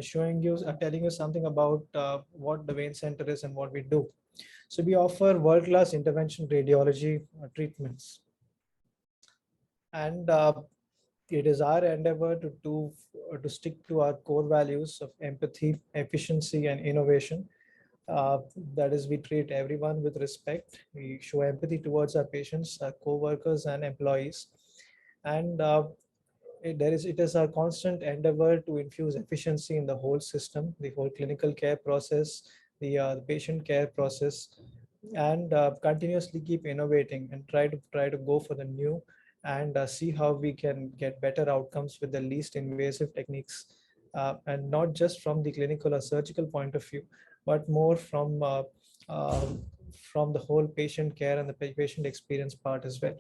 showing you, telling you something about what the vein center is and what we do. So we offer world-class intervention radiology treatments, and it is our endeavor to stick to our core values of empathy, efficiency, and innovation. That is, we treat everyone with respect. We show empathy towards our patients, our co-workers, and employees, and it is our constant endeavor to infuse efficiency in the whole system, the whole clinical care process, the patient care process, and continuously keep innovating and try to go for the new, and see how we can get better outcomes with the least invasive techniques, and not just from the clinical or surgical point of view, but more from the whole patient care and the patient experience part as well.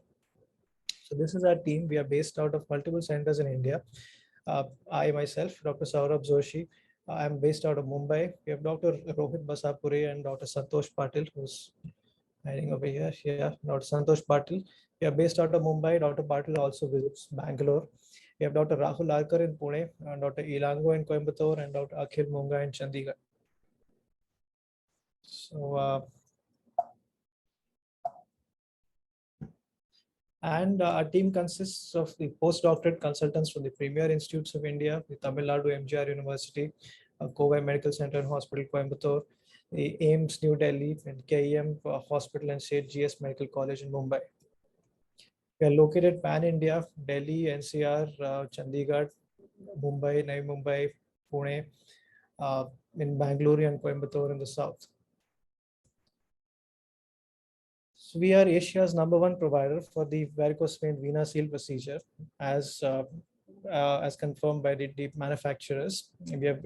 So this is our team. We are based out of multiple centers in India. I myself, Dr. Saurabh Joshi, I'm based out of Mumbai. We have Dr. Rohit Basapure and Dr. Santosh Patil, who's hiding over here. Yeah, Dr. Santosh Patil. We are based out of Mumbai. Dr. Patil also visits Bangalore. We have Dr. Rahul Arkar in Pune, Dr. Ilango in Coimbatore, and Dr. Akhil Munga in Chandigarh. So, and our team consists of the postdoctorate consultants from the premier institutes of India, the Tamil Nadu MGR University, Kovai Medical Center and Hospital, Coimbatore, the AIMS New Delhi, and KEM Hospital and State GS Medical College in Mumbai. We are located pan-India: Delhi, NCR, Chandigarh, Mumbai, Navi Mumbai, Pune, in Bangalore and Coimbatore in the south. So we are Asia's #1 provider for the varicose vein vena seal procedure, as confirmed by the manufacturers. We have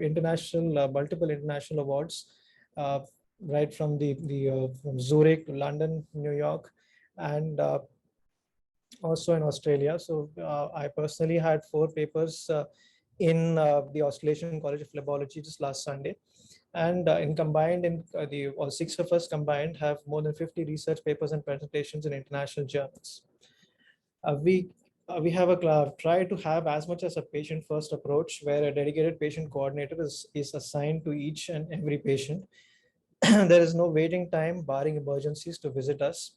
multiple international awards, uh, right from from Zurich to London, New York, and also in Australia. So I personally had 4 papers in the Australasian College of Phlebology just last Sunday, and in combined, in the all 6 of us combined have more than 50 research papers and presentations in international journals. We have try to have as much as a patient first approach, where a dedicated patient coordinator is assigned to each and every patient. There is no waiting time barring emergencies to visit us,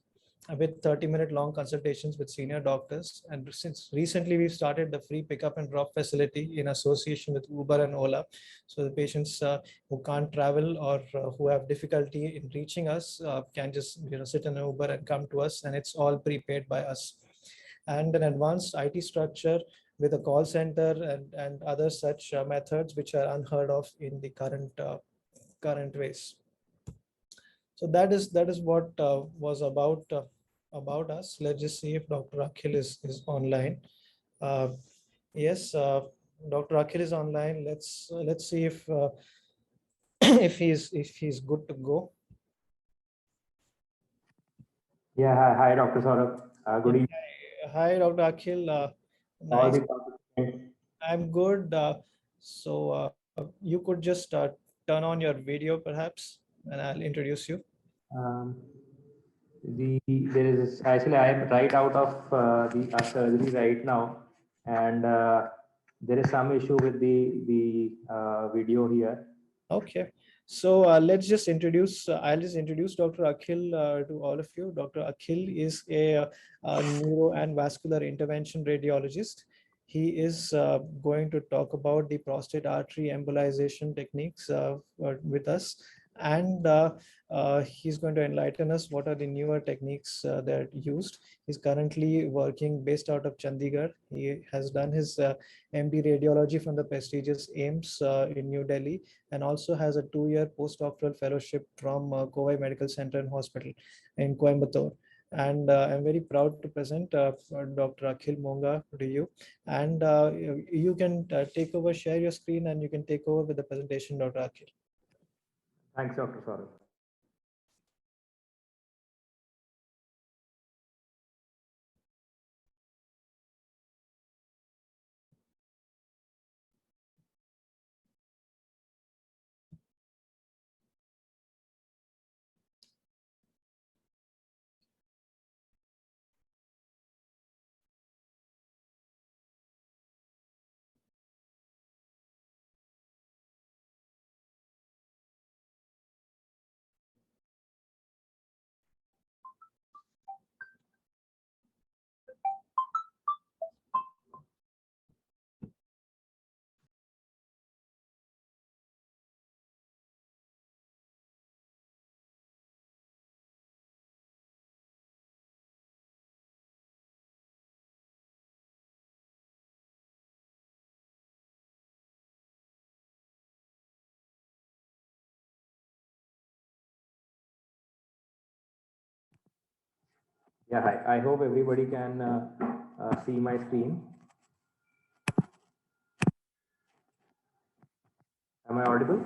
with 30-minute long consultations with senior doctors. And since recently we've started the free pickup and drop facility in association with Uber and Ola. So the patients who can't travel, or who have difficulty in reaching us, can just sit in an Uber and come to us, and it's all prepaid by us. And an advanced IT structure with a call center and other such methods which are unheard of in the current ways. So that is what was about us. Let's just see if Dr. Akhil is online. Uh, yes, Dr. Akhil is online. Let's see if if he's good to go. Yeah, hi, Dr. Saurabh. Good evening. Hi, Dr. Akhil. All Nice. the participants. I'm good. So you could just turn on your video, perhaps, and I'll introduce you. Um, there is actually I am right out of the surgery right now, and there is some issue with the video here. Okay. So let's just introduce, I'll just introduce Dr. Akhil to all of you. Dr. Akhil is a neuro and vascular intervention radiologist. He is going to talk about the prostate artery embolization techniques with us. And he's going to enlighten us what are the newer techniques that are used. He's currently working based out of Chandigarh. He has done his MD radiology from the prestigious AIMS in New Delhi, and also has a 2-year postdoctoral fellowship from Kovai Medical Center and Hospital in Coimbatore. And I'm very proud to present Dr. Akhil Munga to you. And you can take over, share your screen, and you can take over with the presentation, Dr. Akhil. Thanks, Dr. Saurabh. Yeah, hi. I hope everybody can see my screen. Am I audible?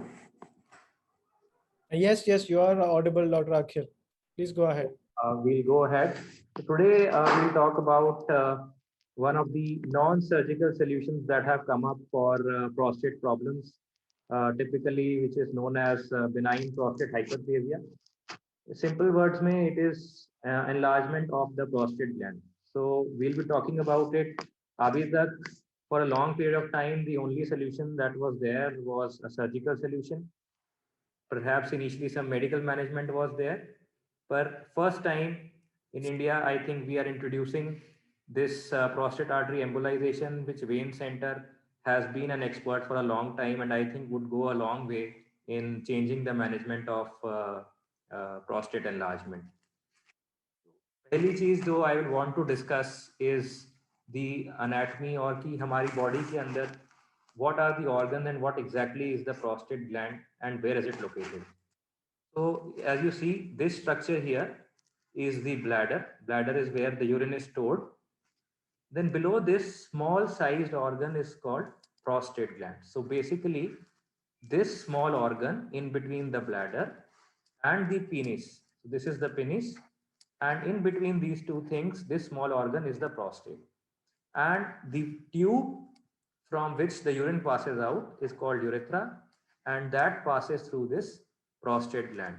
Yes, yes, you are audible, Dr. Akhil. Please go ahead. We'll go ahead. So today we'll talk about one of the non-surgical solutions that have come up for prostate problems, typically which is known as benign prostate hyperplasia. Simple words may it is enlargement of the prostate gland. So we'll be talking about it. Abhi tak, for a long period of time, the only solution that was there was a surgical solution. Perhaps initially some medical management was there, but first time in India, I think we are introducing this prostate artery embolization, which Vein Center has been an expert for a long time, and I think would go a long way in changing the management of prostate enlargement. पहली चीज जो I would want to discuss is the anatomy और कि हमारी body के अंदर what are the organ and what exactly is the prostate gland and where is it located. So as you see, this structure here is the bladder. Bladder is where the urine is stored. Then below this small sized organ is called prostate gland. So basically this small organ in between the bladder and the penis. So this is the penis, and in between these two things, this small organ is the prostate. And the tube from which the urine passes out is called urethra, and that passes through this prostate gland.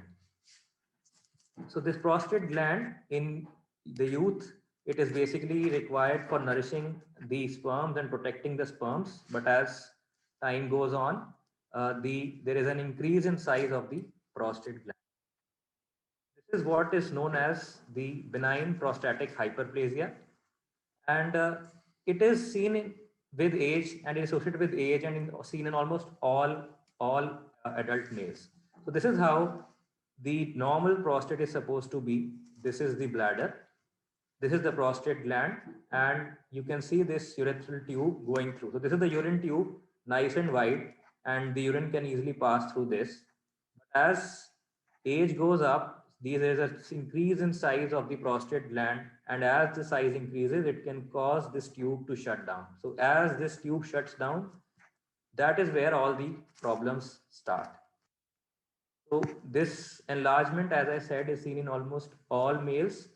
So this prostate gland in the youth, it is basically required for nourishing the sperms and protecting the sperms. But as time goes on, there is an increase in size of the prostate gland. This is what is known as the benign prostatic hyperplasia, and it is seen with age and is associated with age and seen in almost all adult males. So this is how the normal prostate is supposed to be. This is the bladder, this is the prostate gland, and you can see this urethral tube going through. So this is the urine tube, nice and wide, and the urine can easily pass through this. But as age goes up, there is an increase in size of the prostate gland, and as the size increases, it can cause this tube to shut down. So as this tube shuts down, that is where all the problems start. So this enlargement, as I said, is seen in almost all males,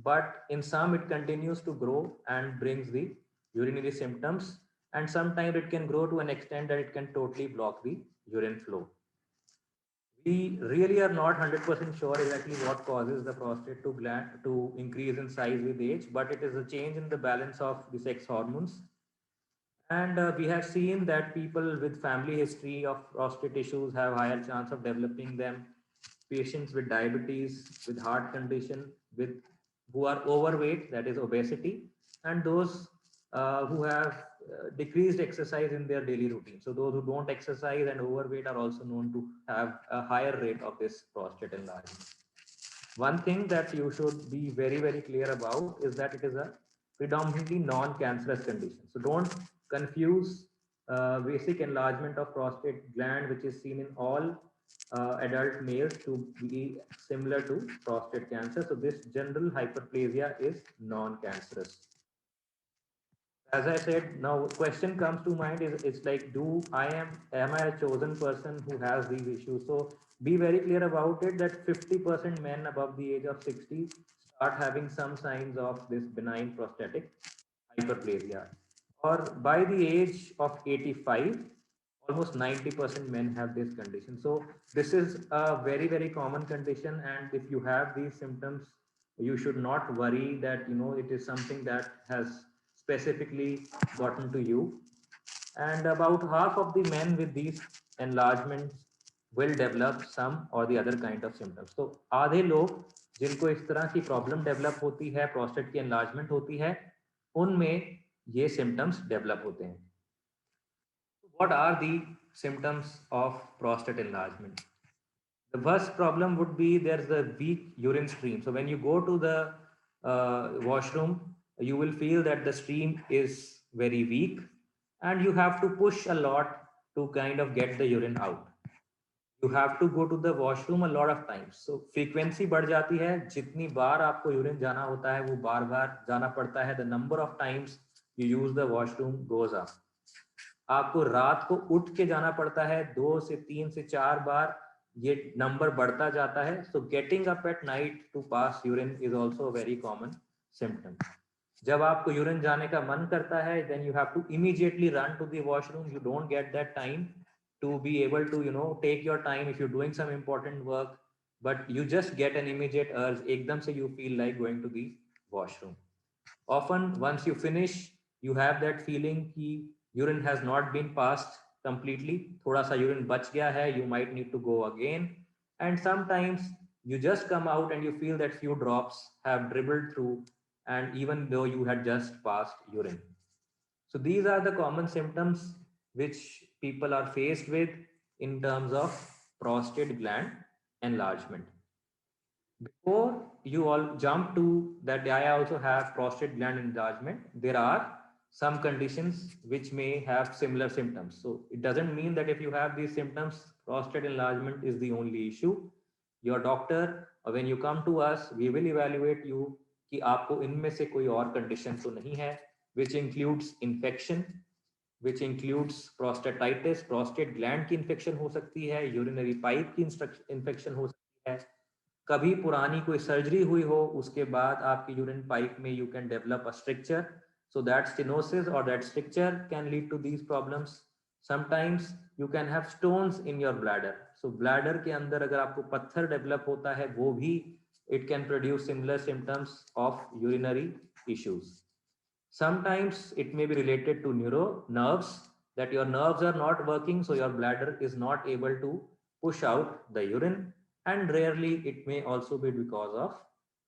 but in some it continues to grow and brings the urinary symptoms, and sometimes it can grow to an extent that it can totally block the urine flow. We really are not 100% sure exactly what causes the prostate to increase in size with age, but it is a change in the balance of the sex hormones. And we have seen that people with family history of prostate issues have higher chance of developing them. Patients with diabetes, with heart condition, with who are overweight, that is obesity, and those who have decreased exercise in their daily routine. So those who don't exercise and overweight are also known to have a higher rate of this prostate enlargement. One thing that you should be very clear about is that it is a predominantly non-cancerous condition. So don't confuse basic enlargement of prostate gland, which is seen in all adult males, to be similar to prostate cancer. So this general hyperplasia is non-cancerous. As I said, now question comes to mind is it's like, am I a chosen person who has these issues? So be very clear about it that 50% men above the age of 60 start having some signs of this benign prostatic hyperplasia. Or by the age of 85, almost 90% men have this condition. So this is a very common condition, and if you have these symptoms, you should not worry that it is something that has specifically gotten to you. And about half of the men with these enlargements will develop some or the other kind of symptoms. So आधे लोग जिनको इस तरह की problem develop होती है, prostate की enlargement होती है, उनमें ये सिम्टम्स डेवलप होते हैं. What are the symptoms of prostate enlargement? The first problem would be there's a weak urine stream. So when you go to the washroom, you will feel that the stream is very weak and you have to push a lot to kind of get the urine out. You have to go to the washroom a lot of times. So frequency बढ़ जाती है, जितनी बार आपको urine जाना होता है वो बार बार जाना पड़ता है. The number of times you use the washroom goes up. आपको रात को उठ के जाना पड़ता है 2 से 3 से 4 बार, ये नंबर बढ़ता जाता है. So getting up at night to pass urine is also a very common symptom. जब आपको यूरिन जाने का मन करता है, then you have to immediately run to the washroom. You don't get that time to be able to, you know, take your time if you're doing some important work, but you just get an immediate urge. एकदम से you feel like going to the washroom. Often once you finish, you have that feeling कि urine has not been passed completely. थोड़ा सा urine बच गया है, you might need to go again. And sometimes you just come out and you feel that few drops have dribbled through, and even though you had just passed urine. So these are the common symptoms which people are faced with in terms of prostate gland enlargement. Before you all jump to that I also have prostate gland enlargement, there are some conditions which may have similar symptoms. So it doesn't mean that if you have these symptoms, prostate enlargement is the only issue. Your doctor, or when you come to us, we will evaluate you कि आपको इनमें से कोई और condition तो नहीं है, which includes infection, which includes prostatitis, prostate gland की infection हो सकती है, urinary pipe की infection हो सकती है, कभी पुरानी कोई सर्जरी हुई हो, उसके बाद आपकी यूरिन पाइप में you can develop a structure, so that stenosis or that stricture can lead to these problems. Sometimes you can have stones in your bladder. So bladder के अंदर अगर आपको पत्थर डेवलप होता है, वो भी it can produce similar symptoms of urinary issues. Sometimes it may be related to nerves, that your nerves are not working, so your bladder is not able to push out the urine. And rarely it may also be because of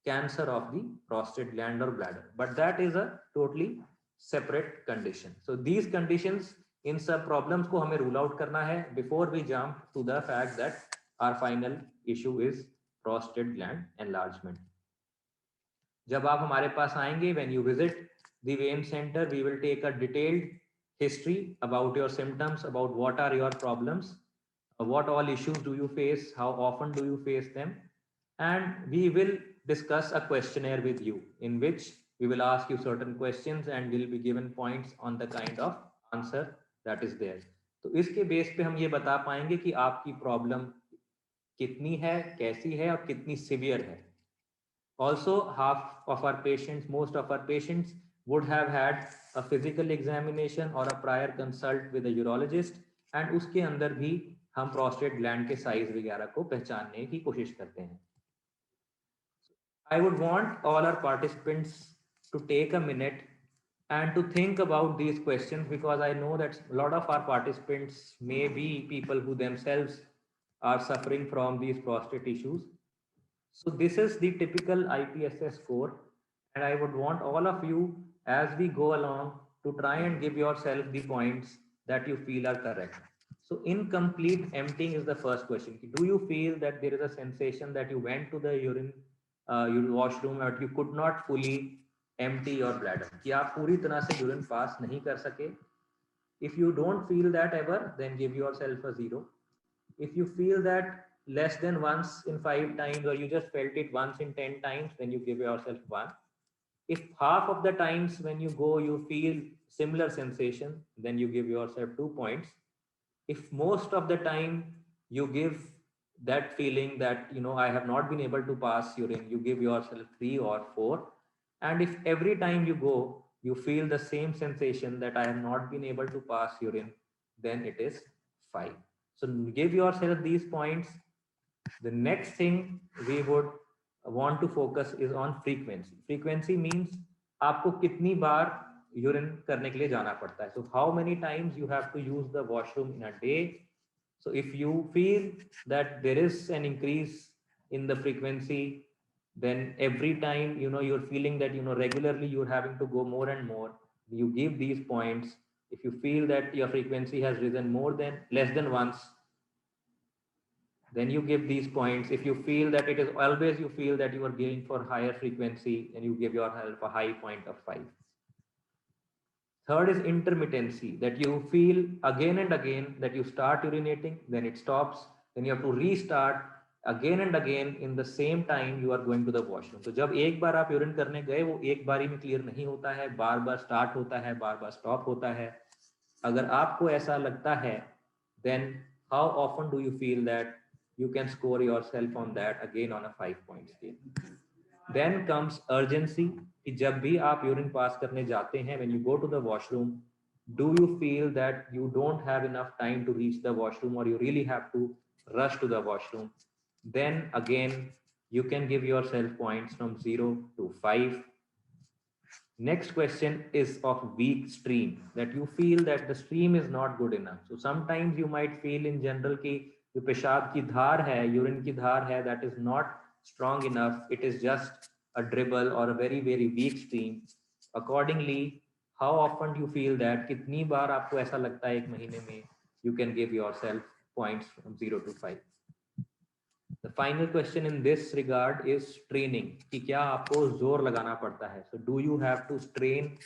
cancer of the prostate gland or bladder, but that is a totally separate condition. So these conditions, इन सब problems को हमें rule out करना है before we jump to the fact that our final issue is prostate gland enlargement. जब आप हमारे पास आएंगे, when you visit the vein center, we will take a detailed history about your symptoms, about what are your problems, what all issues do you face, how often do you face them, and we will discuss a questionnaire with you in which we will ask you certain questions and will be given points on the kind of answer that is there. तो इसके base पे हम ये बता पाएंगे कि आपकी problem कितनी है, कैसी है और कितनी सीवियर है. Also, most of our patients would have had a physical examination or a prior consult with a urologist, and उसके अंदर भी हम prostate gland के size वगैरह को पहचानने की कोशिश करते हैं. I would want all our participants to take a minute and to think about these questions, because I know that a lot of our participants may be people who themselves are suffering from these prostate issues. So this is the typical IPSS score, and I would want all of you as we go along to try and give yourself the points that you feel are correct. So incomplete emptying is the first question. Do you feel that there is a sensation that you went to the urine washroom but you could not fully empty your bladder? कि आप पूरी तरह से urine pass नहीं कर सके? If you don't feel that ever, then give yourself a 0. If you feel that less than once in 5 times, or you just felt it once in 10 times, then you give yourself 1. If half of the times when you go you feel similar sensation, then you give yourself 2 points. If most of the time you give that feeling that, you know, I have not been able to pass urine, you give yourself 3 or 4. And if every time you go you feel the same sensation that I have not been able to pass urine, then it is 5. So give yourself these points. The next thing we would want to focus is on frequency. Frequency means आपको कितनी बार urine करने के लिए जाना पड़ता है. So how many times you have to use the washroom in a day. So if you feel that there is an increase in the frequency, then every time, you know, you're feeling that, you know, regularly you're having to go more and more, you give these points. If you feel that your frequency has risen less than once, then you give these points. If you feel that it is always, you feel that you are going for higher frequency, and you give yourself a high point of 5. Third is intermittency, that you feel again and again that you start urinating, then it stops, then you have to restart again and again in the same time you are going to the washroom. तो जब एक बार आप urine करने गए वो एक बारी में क्लियर नहीं होता है, बार बार स्टार्ट होता है, बार बार स्टॉप होता है. अगर आपको ऐसा लगता है, then how often do you feel that you can score yourself on that again on a 5-point scale? Then comes urgency, कि जब भी आप यूरिन पास करने जाते हैं, when you go to the washroom, do you feel that you don't have enough time to reach the washroom or you really have to rush to the washroom? Then again you can give yourself points from 0 to 5. Next question is of weak stream, that you feel that the stream is not good enough. So sometimes you might feel in general कि जो पेशाब की धार है, urine की धार है, that is not strong enough, it is just a dribble or a very very weak stream. Accordingly, how often do you feel that, कितनी बार आपको ऐसा लगता है एक महीने में, you can give yourself points from 0 to 5. The final question in this regard is training, कि क्या आपको जोर लगाना पड़ता है. So do you have to strain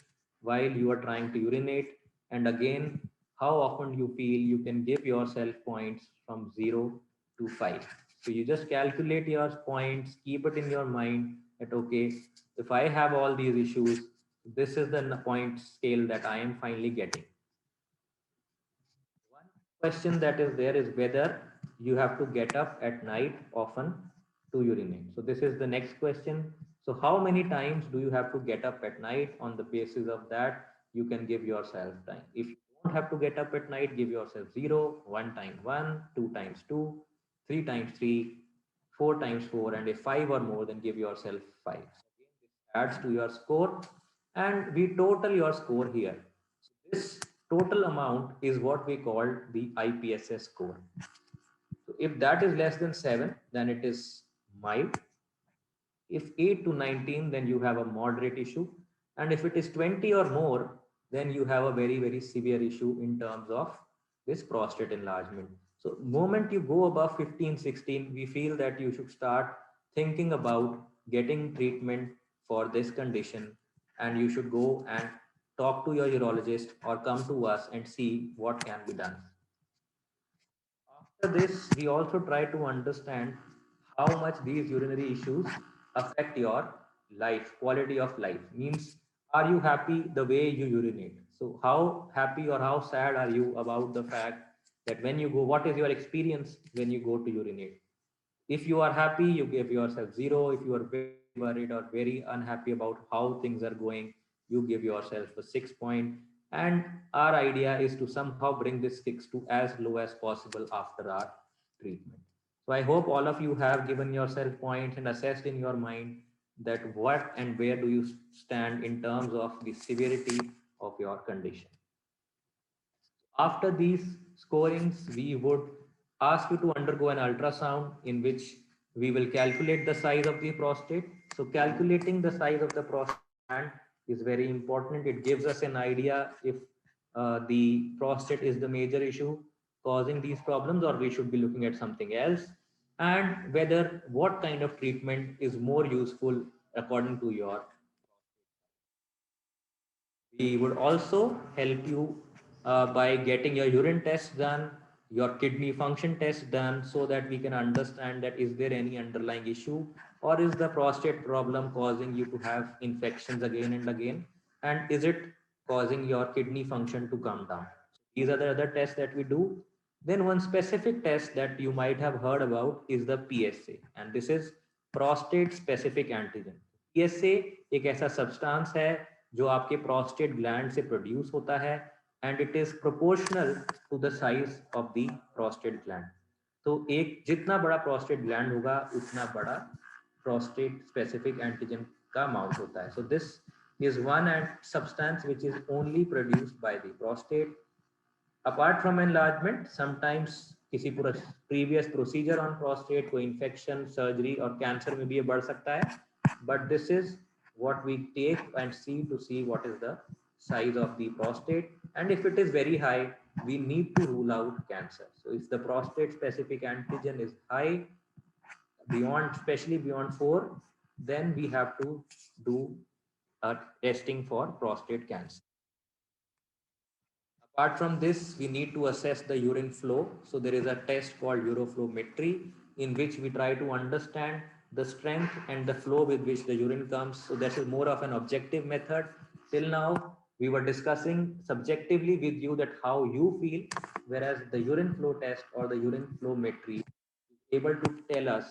while you are trying to urinate? And again, how often you feel you can give yourself points from 0 to 5? So you just calculate your points, keep it in your mind that okay, if I have all these issues, this is the point scale that I am finally getting. One question that is there is whether you have to get up at night often to urinate. So this is the next question. So how many times do you have to get up at night? On the basis of that, you can give yourself time. If you don't have to get up at night, give yourself 0, 1 time 1, 2 times 2, 3 times 3, 4 times 4, and if 5 or more, then give yourself 5. So again, this adds to your score, and we total your score here. So this total amount is what we call the IPSS score. So if that is less than 7, then it is mild. If 8 to 19, then you have a moderate issue. And if it is 20 or more, then you have a very, very severe issue in terms of this prostate enlargement. So moment you go above 15, 16, we feel that you should start thinking about getting treatment for this condition. And you should go and talk to your urologist or come to us and see what can be done. After this, we also try to understand how much these urinary issues affect your life, quality of life. Means, are you happy the way you urinate? So how happy or how sad are you about the fact that when you go, what is your experience when you go to urinate? If you are happy, you give yourself 0. If you are very worried or very unhappy about how things are going, you give yourself a 6 point. And our idea is to somehow bring this 6 to as low as possible after our treatment. So I hope all of you have given yourself points and assessed in your mind that what and where do you stand in terms of the severity of your condition. After these scorings, we would ask you to undergo an ultrasound in which we will calculate the size of the prostate. So calculating the size of the prostate gland is very important. It gives us an idea if the prostate is the major issue causing these problems or we should be looking at something else, and whether what kind of treatment is more useful according to your. We would also help you by getting your urine test done, your kidney function test done, so that we can understand that is there any underlying issue or is the prostate problem causing you to have infections again and again, and is it causing your kidney function to come down. These are the other tests that we do. Then one specific test that you might have heard about is the PSA, and this is prostate specific antigen. PSA एक ऐसा substance है जो आपके prostate gland से produce होता है, and it is proportional to the size of the prostate gland. तो एक जितना बड़ा प्रोस्टेट ग्लैंड होगा उतना बड़ा प्रोस्टेट स्पेसिफिक एंटीजन का अमाउंट होता है. So this is one substance which is only produced by the prostate. Apart from enlargement, sometimes किसी previous procedure on prostate, कोई infection, surgery और cancer में भी ये बढ़ सकता है. But this is what we take and see what is the size of the prostate, and if it is very high, we need to rule out cancer. So if the prostate specific antigen is high, beyond, especially beyond 4, then we have to do a testing for prostate cancer. Apart from this, we need to assess the urine flow. So there is a test called uroflowmetry in which we try to understand the strength and the flow with which the urine comes. So that is more of an objective method. Till now, we were discussing subjectively with you that how you feel, whereas the urine flow test or the urine flowmetry is able to tell us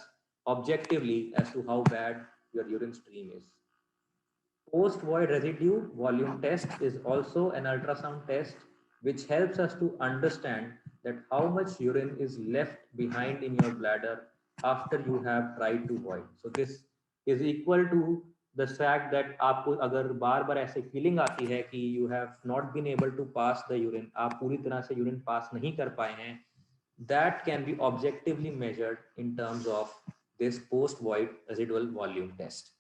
objectively as to how bad your urine stream is. Post-void residue volume test is also an ultrasound test which helps us to understand that how much urine is left behind in your bladder after you have tried to void. So this is equal to the fact that आपको अगर बार बार ऐसे feeling आती है कि you have not been able to pass the urine, आप पूरी तरह से urine pass नहीं कर पाए हैं, that can be objectively measured in terms of this post-void residual volume test.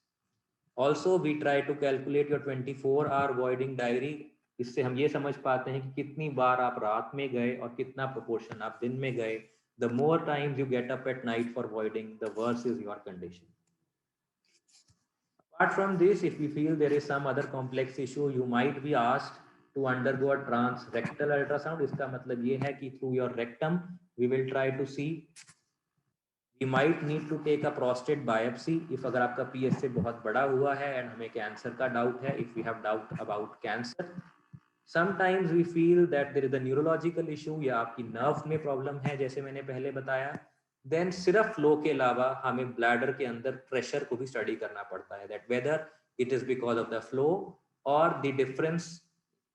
Also we try to calculate your 24-hour voiding diary. इससे हम ये समझ पाते हैं कि कितनी बार आप रात में गए और कितना proportion आप दिन में गए. The more times you get up at night for voiding, the worse is your condition. Apart from this, if we feel there is some other complex issue, you might be asked to undergo a transrectal ultrasound. इसका मतलब ये है कि through your rectum we will try to see. We might need to take a prostate biopsy if अगर आपका PSA बहुत बड़ा हुआ है and हमें कैंसर का डाउट है, if we have doubt about cancer. Sometimes we feel that there is a neurological issue या आपकी नर्व में प्रॉब्लम है जैसे मैंने पहले बताया. Then सिर्फ फ्लो के अलावा हमें ब्लैडर के अंदर प्रेशर को भी स्टडी करना पड़ता है, that whether it is because of the flow or the difference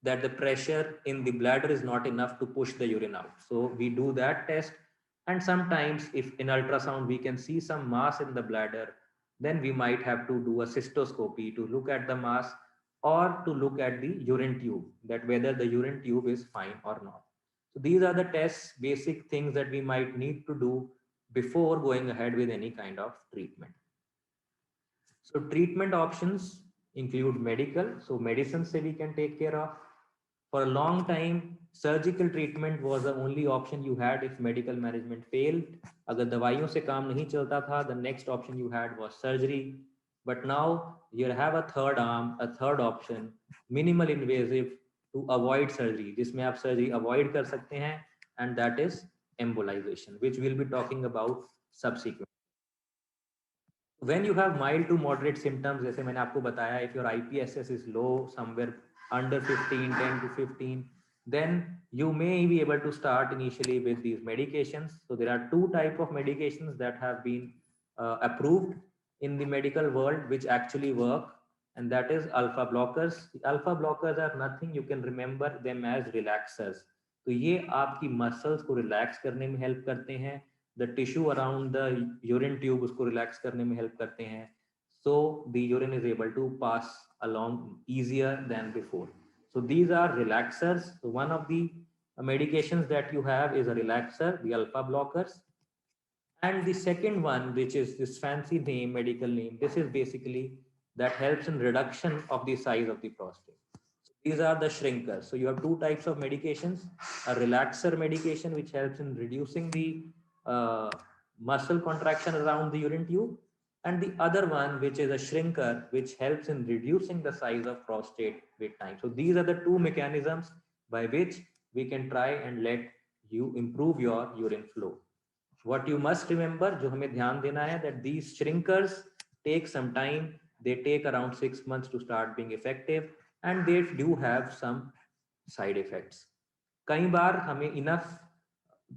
that the pressure in the bladder is not enough to push the urine out. So we do that test. And sometimes if in ultrasound we can see some mass in the bladder, then we might have to do a cystoscopy to look at the mass or to look at the urine tube, that whether the urine tube is fine or not. So these are the tests, basic things that we might need to do before going ahead with any kind of treatment. So treatment options include medical, so medicines we can take care of. For a long time, surgical treatment was the only option you had if medical management failed. अगर दवाइयों से काम नहीं चलता था, the next option you had was surgery. But now you have a third arm, a third option, minimal invasive to avoid surgery, जिसमें आप surgery avoid कर सकते हैं, and that is embolization, which we'll be talking about subsequently. When you have mild to moderate symptoms, जैसे मैंने आपको बताया, if your IPSS is low, somewhere under 15, 10 to 15, then you may be able to start initially with these medications. So there are two types of medications that have been approved in the medical world which actually work, and that is alpha blockers. The alpha blockers are nothing, you can remember them as relaxers. तो ये आपकी muscles को relax करने में help करते हैं, the tissue around the urine tube उसको relax करने में help करते हैं, so the urine is able to pass along easier than before. So these are relaxers. So one of the medications that you have is a relaxer, the alpha blockers. And the second one, which is this fancy name, medical name, this is basically that helps in reduction of the size of the prostate. These are the shrinkers. So you have two types of medications, a relaxer medication, which helps in reducing the muscle contraction around the urine tube, and the other one, which is a shrinker, which helps in reducing the size of prostate with time. So these are the two mechanisms by which we can try and let you improve your urine flow. What you must remember, जो हमें ध्यान देना है, that these shrinkers take some time. They take around 6 months to start being effective, and they do have some side effects. कई बार हमें enough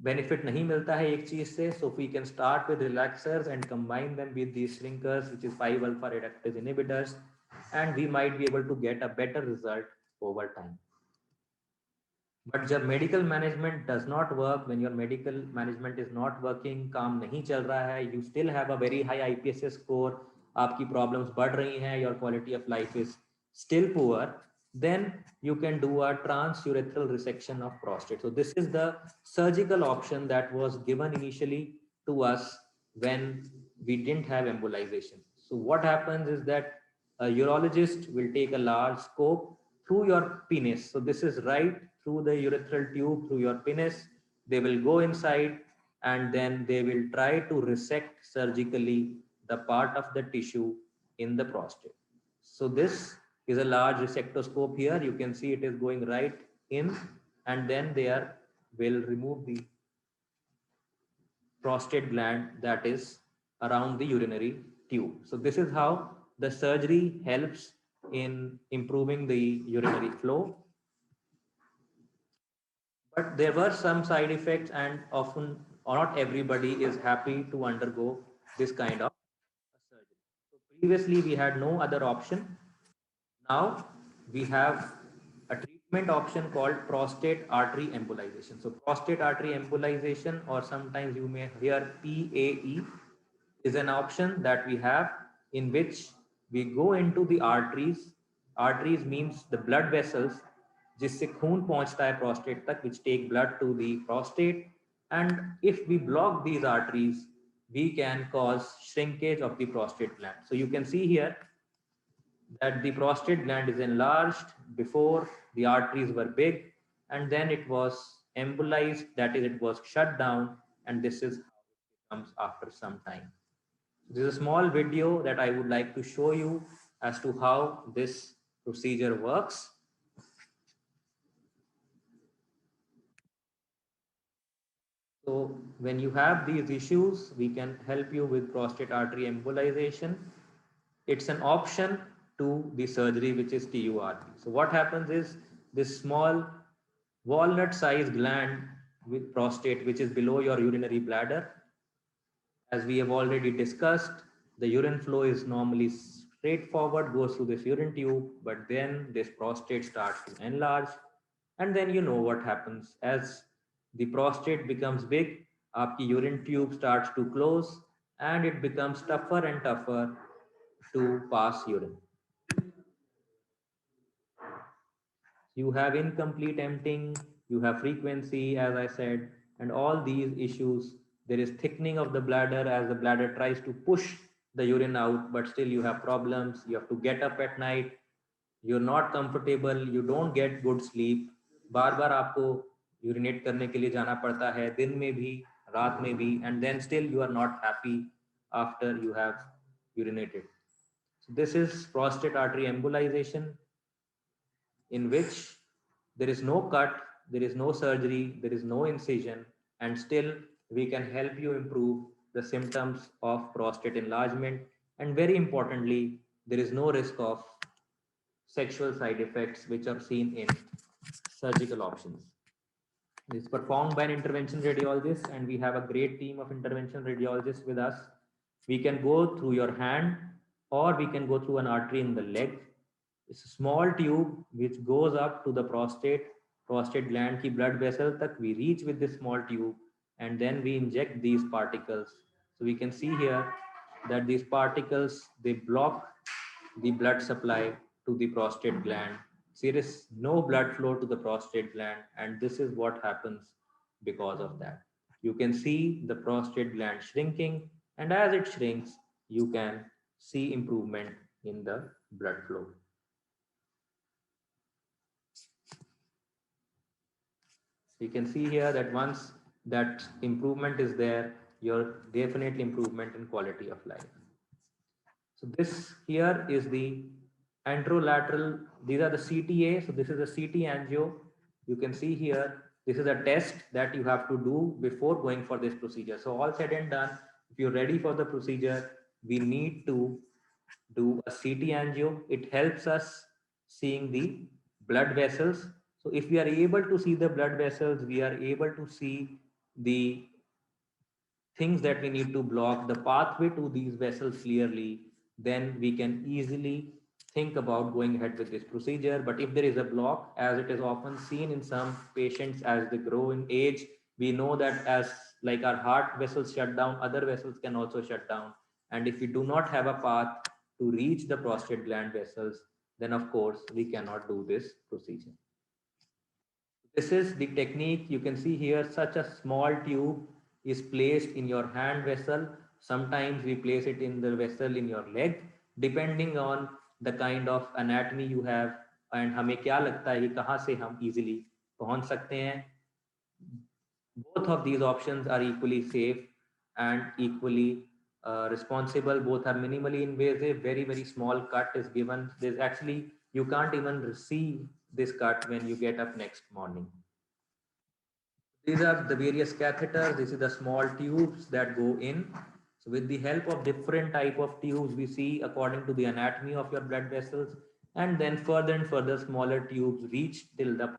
benefit नहीं मिलता है एक चीज से, so we can start with relaxers and combine them with these shrinkers, which is 5-alpha reductase inhibitors, and we might be able to get a better result over time. But जब medical management does not work, when your medical management is not working, काम नहीं चल रहा है, you still have a very high IPSS score, आपकी problems बढ़ रही हैं, your quality of life is still poor, then you can do a transurethral resection of prostate. So this is the surgical option that was given initially to us when we didn't have embolization. So what happens is that a urologist will take a large scope through your penis. So this is right through the urethral tube, through your penis. They will go inside and then they will try to resect surgically the part of the tissue in the prostate. So this is a large resectoscope here. You can see it is going right in, and then will remove the prostate gland that is around the urinary tube. So this is how the surgery helps in improving the urinary flow. But there were some side effects, and often or not everybody is happy to undergo this kind of surgery. So previously we had no other option. Now we have a treatment option called prostate artery embolization. So prostate artery embolization, or sometimes you may hear PAE, is an option that we have in which we go into the arteries. Arteries means the blood vessels जिससे खून पहुंचता है prostate तक, which take blood to the prostate. And if we block these arteries, we can cause shrinkage of the prostate gland. So you can see here that the prostate gland is enlarged before the arteries were big, and then it was embolized, that is, it was shut down, and this is how it comes after some time. This is a small video that I would like to show you as to how this procedure works. So when you have these issues, we can help you with prostate artery embolization. It's an option to the surgery, which is TURP. So what happens is this small walnut sized gland with prostate, which is below your urinary bladder. As we have already discussed, the urine flow is normally straightforward, goes through this urine tube, but then this prostate starts to enlarge. And then you know what happens. As the prostate becomes big, आपकी urine tube starts to close, and it becomes tougher and tougher to pass urine. You have incomplete emptying, you have frequency, as I said, and all these issues. There is thickening of the bladder as the bladder tries to push the urine out, but still you have problems. You have to get up at night. You're not comfortable. You don't get good sleep. बार बार आपको urinate करने के लिए जाना पड़ता है, दिन में भी, रात में भी, and then still you are not happy after you have urinated. So this is prostate artery embolization, in which there is no cut, there is no surgery, there is no incision, and still we can help you improve the symptoms of prostate enlargement. And very importantly, there is no risk of sexual side effects which are seen in surgical options. It is performed by an intervention radiologist, and we have a great team of intervention radiologists with us. We can go through your hand, or we can go through an artery in the leg. It's a small tube which goes up to the prostate gland की blood vessel तक. We reach with this small tube, and then we inject these particles. So we can see here that these particles, they block the blood supply to the prostate gland. There is no blood flow to the prostate gland, and this is what happens because of that. You can see the prostate gland shrinking, and as it shrinks, you can see improvement in the blood flow. You can see here that once that improvement is there, you're definitely improvement in quality of life. So this here is the anterolateral, these are the CTA. So this is a CT angio. You can see here, this is a test that you have to do before going for this procedure. So all said and done, if you're ready for the procedure, we need to do a CT angio. It helps us seeing the blood vessels. So if we are able to see the blood vessels, we are able to see the things that we need to block, the pathway to these vessels clearly, then we can easily think about going ahead with this procedure. But if there is a block, as it is often seen in some patients as they grow in age, we know that as like our heart vessels shut down, other vessels can also shut down. And if we do not have a path to reach the prostate gland vessels, then of course we cannot do this procedure. This is the technique. You can see here such a small tube is placed in your hand vessel. Sometimes we place it in the vessel in your leg, depending on the kind of anatomy you have and हमें क्या लगता है कि कहाँ से हम easily पहुँच सकते हैं. Both of these options are equally safe and equally responsible. Both are minimally invasive. Very, very small cut is given. There's actually, you can't even see this cut when you get up next morning. These are the various catheters. This is the small tubes that go in. So with the help of different type of tubes, we see according to the anatomy of your blood vessels, and then further and further smaller tubes reach till the.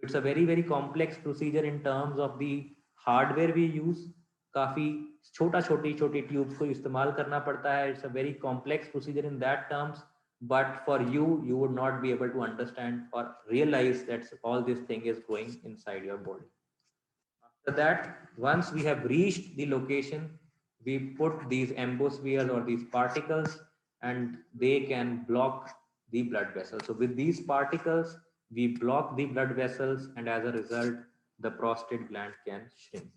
It's a very very complex procedure in terms of the hardware we use. काफी छोटी tubes को इस्तेमाल करना पड़ता है. It's a very complex procedure in that terms. But for you would not be able to understand or realize that all this thing is going inside your body. After that, once we have reached the location, we put these embospheres or these particles, and they can block the blood vessels. So with these particles, we block the blood vessels, and as a result, the prostate gland can shrink.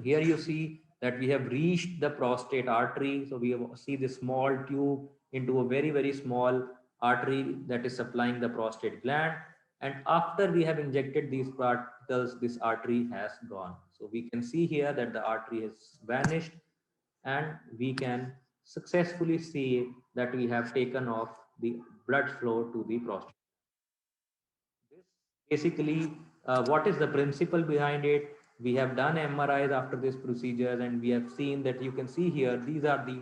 Here you see that we have reached the prostate artery. So we see this small tube into a very, very small artery that is supplying the prostate gland. And after we have injected these particles, this artery has gone. So we can see here that the artery has vanished, and we can successfully see that we have taken off the blood flow to the prostate. This basically, what is the principle behind it? We have done MRIs after this procedure, and we have seen that you can see here, these are the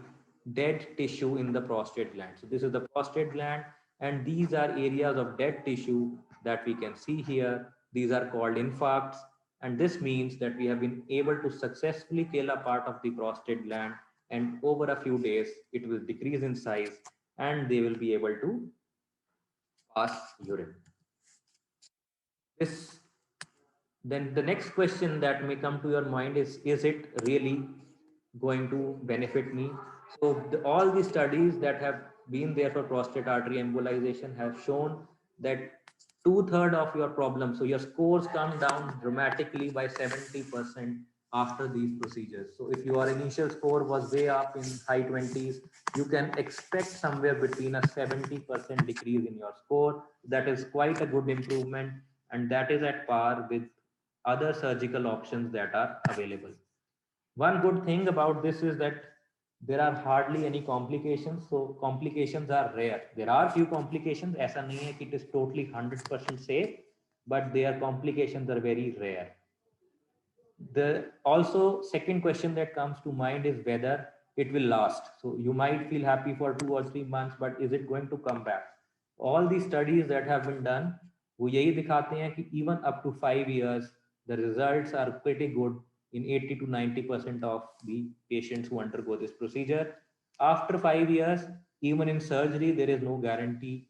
dead tissue in the prostate gland. So this is the prostate gland, and these are areas of dead tissue that we can see here. These are called infarcts, and this means that we have been able to successfully kill a part of the prostate gland, and over a few days, it will decrease in size, and they will be able to pass urine. This, then the next question that may come to your mind is it really going to benefit me? So all the studies that have been there for prostate artery embolization have shown that 2/3 of your problems, so your scores come down dramatically by 70% after these procedures. So if your initial score was way up in high 20s, you can expect somewhere between a 70% decrease in your score. That is quite a good improvement, and that is at par with other surgical options that are available. One good thing about this is that there are hardly any complications. So complications are rare. There are few complications. ऐसा नहीं है कि it is totally 100% safe, but their complications are very rare. The also second question that comes to mind is whether it will last. So you might feel happy for 2 or 3 months, but is it going to come back? All the studies that have been done, वो यही दिखाते हैं कि even up to 5 years, the results are pretty good in 80 to 90% of the patients who undergo this procedure. After 5 years, even in surgery, there is no guarantee.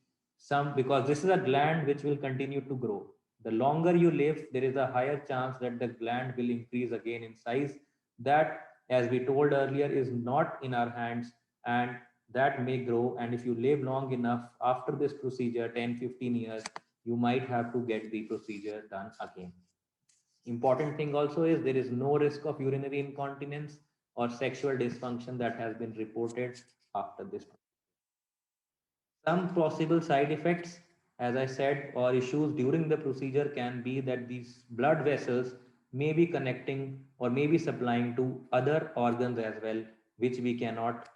Because this is a gland which will continue to grow. The longer you live, there is a higher chance that the gland will increase again in size. That, as we told earlier, is not in our hands, and that may grow. And if you live long enough after this procedure, 10, 15 years, you might have to get the procedure done again. Important thing also is there is no risk of urinary incontinence or sexual dysfunction that has been reported after this. Some possible side effects, as I said, or issues during the procedure can be that these blood vessels may be connecting or may be supplying to other organs as well, which we cannot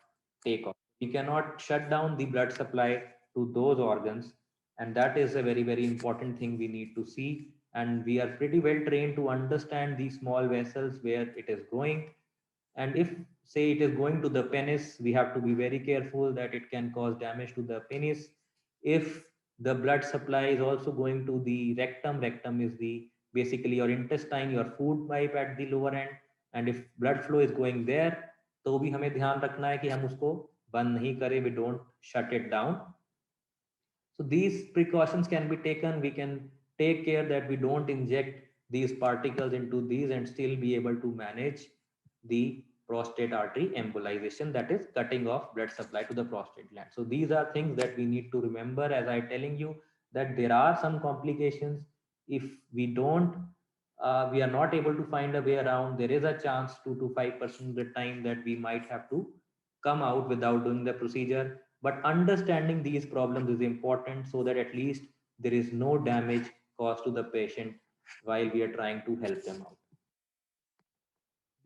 take off. We cannot shut down the blood supply to those organs, and that is a very, very important thing we need to see. And we are pretty well trained to understand these small vessels where it is going. And if say it is going to the penis, we have to be very careful that it can cause damage to the penis. If the blood supply is also going to the rectum is the basically your intestine, your food pipe at the lower end, and if blood flow is going there, तो भी हमें ध्यान रखना है कि हम उसको बंद नहीं करें, we don't shut it down. So these precautions can be taken. We can take care that we don't inject these particles into these and still be able to manage the prostate artery embolization, that is cutting off blood supply to the prostate gland. So these are things that we need to remember as I telling you that there are some complications. If we don't, we are not able to find a way around, there is a chance 2 to 5% of the time that we might have to come out without doing the procedure. But understanding these problems is important so that at least there is no damage caused to the patient while we are trying to help them out.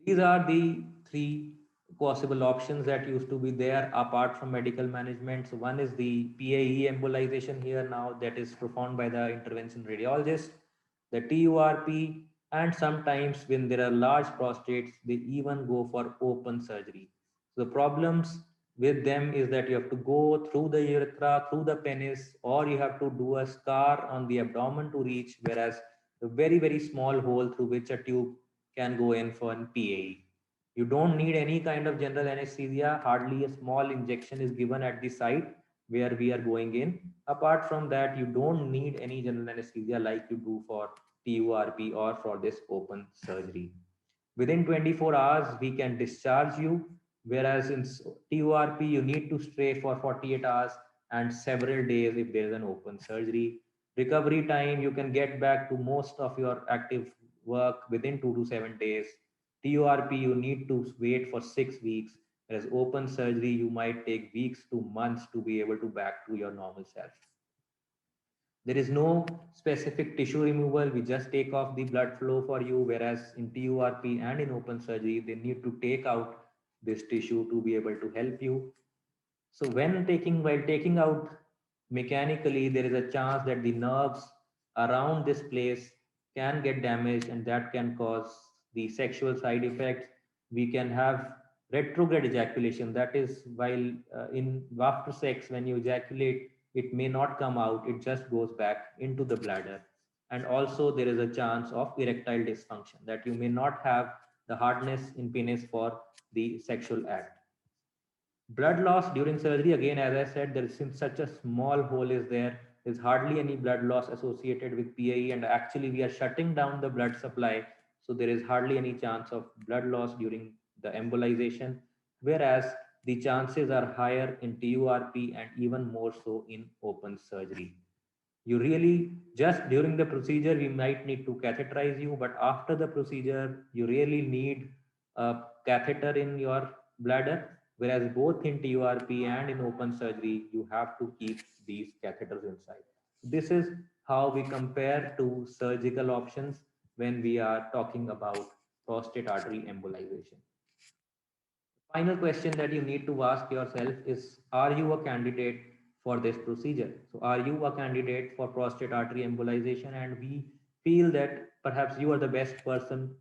These are the three possible options that used to be there apart from medical management. So one is the PAE embolization here now that is performed by the intervention radiologist. The TURP And sometimes when there are large prostates, they even go for open surgery. So the problems with them is that you have to go through the urethra, through the penis, or you have to do a scar on the abdomen to reach, whereas the very, very small hole through which a tube can go in for an PAE. You don't need any kind of general anesthesia. Hardly a small injection is given at the site where we are going in. Apart from that, you don't need any general anesthesia like you do for TURP or for this open surgery. Within 24 hours, we can discharge you, whereas in TURP, you need to stay for 48 hours and several days if there is an open surgery. Recovery time, you can get back to most of your active work within 2 to 7 days. TURP, you need to wait for 6 weeks, whereas open surgery, you might take weeks to months to be able to back to your normal self. There is no specific tissue removal. We just take off the blood flow for you, whereas in TURP and in open surgery, they need to take out this tissue to be able to help you. So while taking out mechanically, there is a chance that the nerves around this place can get damaged, and that can cause the sexual side effects. We can have retrograde ejaculation. That is, while in after sex, when you ejaculate, it may not come out. It just goes back into the bladder. And also, there is a chance of erectile dysfunction, that you may not have the hardness in penis for the sexual act. Blood loss during surgery, again, as I said, there is, since such a small hole is there's hardly any blood loss associated with PAE, and actually we are shutting down the blood supply. So there is hardly any chance of blood loss during the embolization, whereas the chances are higher in TURP and even more so in open surgery. You really, just during the procedure, we might need to catheterize you, but after the procedure, you really need a catheter in your bladder. Whereas both in TURP and in open surgery, you have to keep these catheters inside. This is how we compare to surgical options when we are talking about prostate artery embolization. Final question that you need to ask yourself is, are you a candidate for this procedure? So are you a candidate for prostate artery embolization? And we feel that perhaps you are the best person.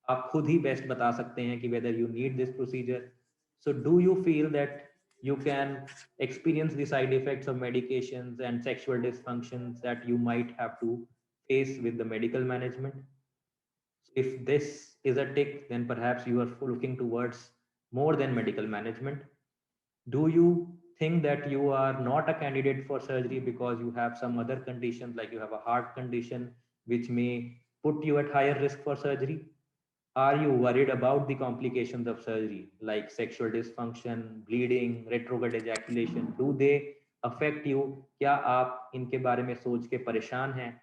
आप खुद ही best बता सकते हैं कि whether you need this procedure. So do you feel that you can experience the side effects of medications and sexual dysfunctions that you might have to face with the medical management? If this is a tick, then perhaps you are looking towards more than medical management. Do you think that you are not a candidate for surgery because you have some other conditions, like you have a heart condition, which may put you at higher risk for surgery? Are you worried about the complications of surgery, like sexual dysfunction, bleeding, retrograde ejaculation? Do they affect you? क्या आप इनके बारे में सोच के परेशान हैं?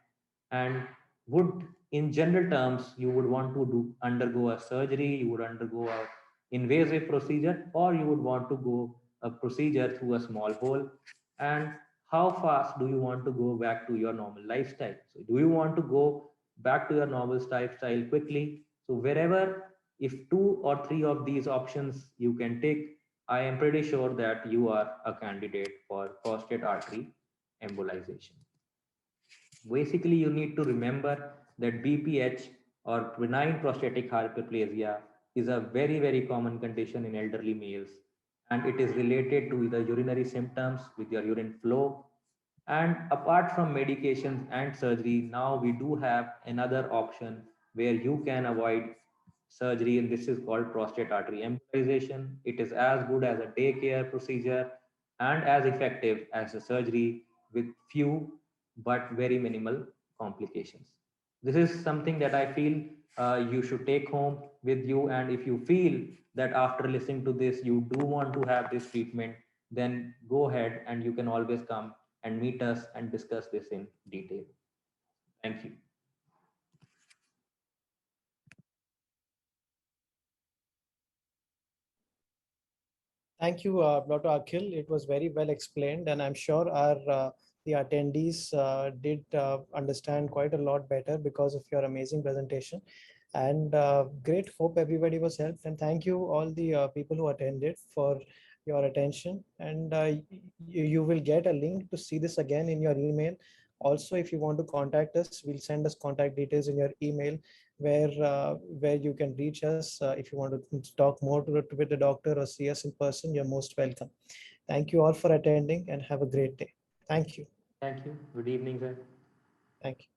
And would, in general terms, you would want to undergo a surgery, you would undergo a invasive procedure, or you would want to go a procedure through a small hole? And how fast do you want to go back to your normal lifestyle? So do you want to go back to your normal lifestyle quickly? So wherever, if 2 or 3 of these options you can take, I am pretty sure that you are a candidate for prostate artery embolization. Basically, you need to remember that BPH, or benign prostatic hyperplasia, is a very, very common condition in elderly males, and it is related to the urinary symptoms with your urine flow. And apart from medications and surgery, now we do have another option where you can avoid surgery, and this is called prostate artery embolization. It is as good as a daycare procedure and as effective as a surgery with few but very minimal complications. This is something that I feel you should take home with you. And if you feel that after listening to this, you do want to have this treatment, then go ahead and you can always come and meet us and discuss this in detail. Thank you. Thank you, Dr. Akhil. It was very well explained, and I'm sure our the attendees did understand quite a lot better because of your amazing presentation. And great. Hope everybody was helped. And thank you all the people who attended for your attention. And you will get a link to see this again in your email. Also, if you want to contact us, we'll send us contact details in your email. where you can reach us. If you want to talk more with the doctor or see us in person, you're most welcome. Thank you all for attending and have a great day. Thank you. Thank you. Good evening, sir. Thank you.